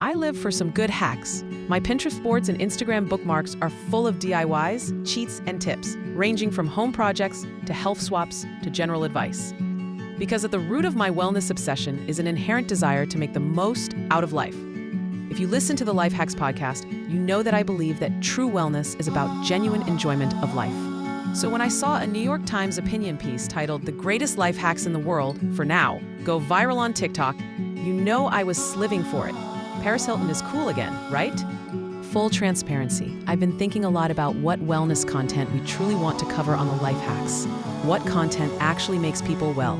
I live for some good hacks. My Pinterest boards and Instagram bookmarks are full of DIYs, cheats, and tips, ranging from home projects to health swaps to general advice. Because at the root of my wellness obsession is an inherent desire to make the most out of life. If you listen to the Life Hacks podcast, you know that I believe that true wellness is about genuine enjoyment of life. So when I saw a New York Times opinion piece titled "The Greatest Life Hacks in the World, for Now," go viral on TikTok, you know I was sliving for it. Paris Hilton is cool again, right? Full transparency, I've been thinking a lot about what wellness content we truly want to cover on the Life Hacks. What content actually makes people well?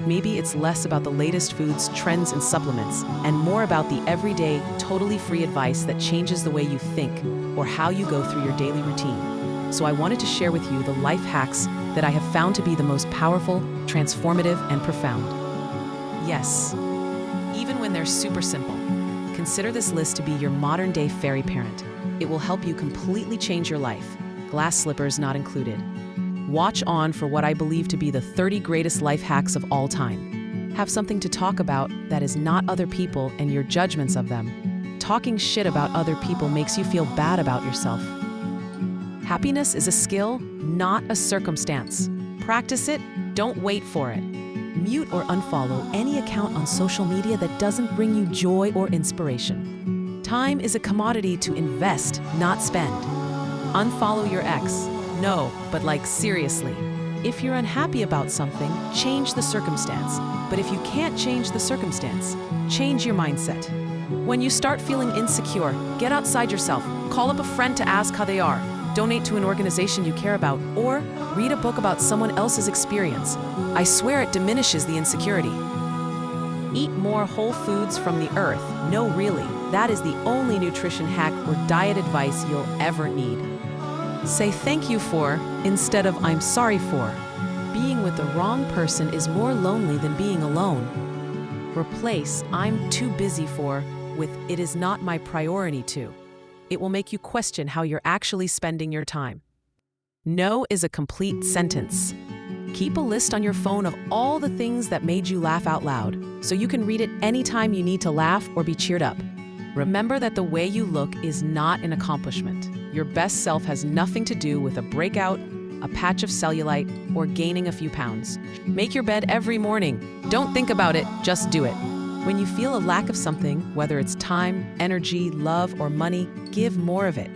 Maybe it's less about the latest foods, trends, and supplements, and more about the everyday, totally free advice that changes the way you think or how you go through your daily routine. So I wanted to share with you the life hacks that I have found to be the most powerful, transformative, and profound. Yes, even when they're super simple. Consider this list to be your modern-day fairy parent. It will help you completely change your life, glass slippers not included. Watch on for what I believe to be the 30 greatest life hacks of all time. Have something to talk about that is not other people and your judgments of them. Talking shit about other people makes you feel bad about yourself. Happiness is a skill, not a circumstance. Practice it, don't wait for it. Mute or unfollow any account on social media that doesn't bring you joy or inspiration. Time is a commodity to invest, not spend. Unfollow your ex. No, but seriously. If you're unhappy about something, change the circumstance. But if you can't change the circumstance, change your mindset. When you start feeling insecure, get outside yourself. Call up a friend to ask how they are. Donate to an organization you care about, or read a book about someone else's experience. I swear it diminishes the insecurity. Eat more whole foods from the earth. No, really, that is the only nutrition hack or diet advice you'll ever need. Say thank you for instead of I'm sorry for. Being with the wrong person is more lonely than being alone. Replace I'm too busy for with it is not my priority to. It will make you question how you're actually spending your time. No is a complete sentence. Keep a list on your phone of all the things that made you laugh out loud, so you can read it anytime you need to laugh or be cheered up. Remember that the way you look is not an accomplishment. Your best self has nothing to do with a breakout, a patch of cellulite, or gaining a few pounds. Make your bed every morning. Don't think about it, just do it. When you feel a lack of something, whether it's time, energy, love, or money, give more of it.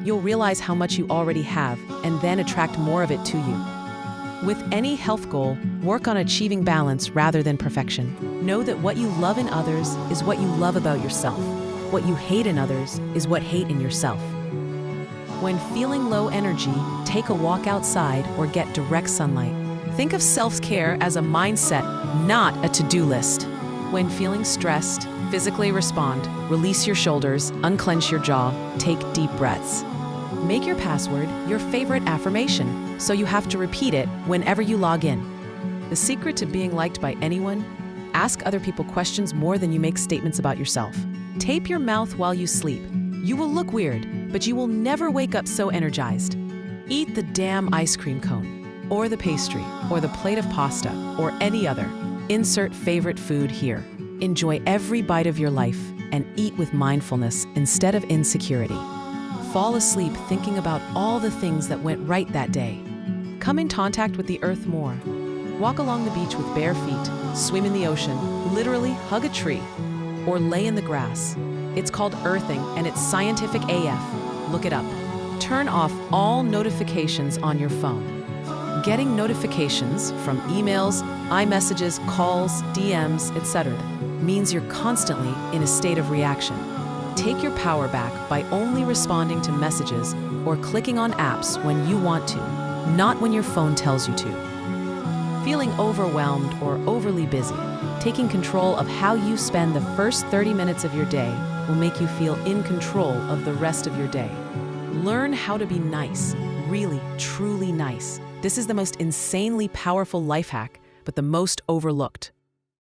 You'll realize how much you already have, and then attract more of it to you. With any health goal, work on achieving balance rather than perfection. Know that what you love in others is what you love about yourself. What you hate in others is what hate in yourself. When feeling low energy, take a walk outside or get direct sunlight. Think of self-care as a mindset, not a to-do list. When feeling stressed, physically respond, release your shoulders, unclench your jaw, take deep breaths. Make your password your favorite affirmation, so you have to repeat it whenever you log in. The secret to being liked by anyone? Ask other people questions more than you make statements about yourself. Tape your mouth while you sleep. You will look weird, but you will never wake up so energized. Eat the damn ice cream cone, or the pastry, or the plate of pasta, or any other. Insert favorite food here. Enjoy every bite of your life and eat with mindfulness instead of insecurity. Fall asleep thinking about all the things that went right that day. Come in contact with the earth more. Walk along the beach with bare feet, swim in the ocean, literally hug a tree, or lay in the grass. It's called earthing and it's scientific AF. Look it up. Turn off all notifications on your phone. Getting notifications from emails, iMessages, calls, DMs, etc. means you're constantly in a state of reaction. Take your power back by only responding to messages or clicking on apps when you want to, not when your phone tells you to. Feeling overwhelmed or overly busy, taking control of how you spend the first 30 minutes of your day will make you feel in control of the rest of your day. Learn how to be nice, really, truly nice. This is the most insanely powerful life hack, but the most overlooked.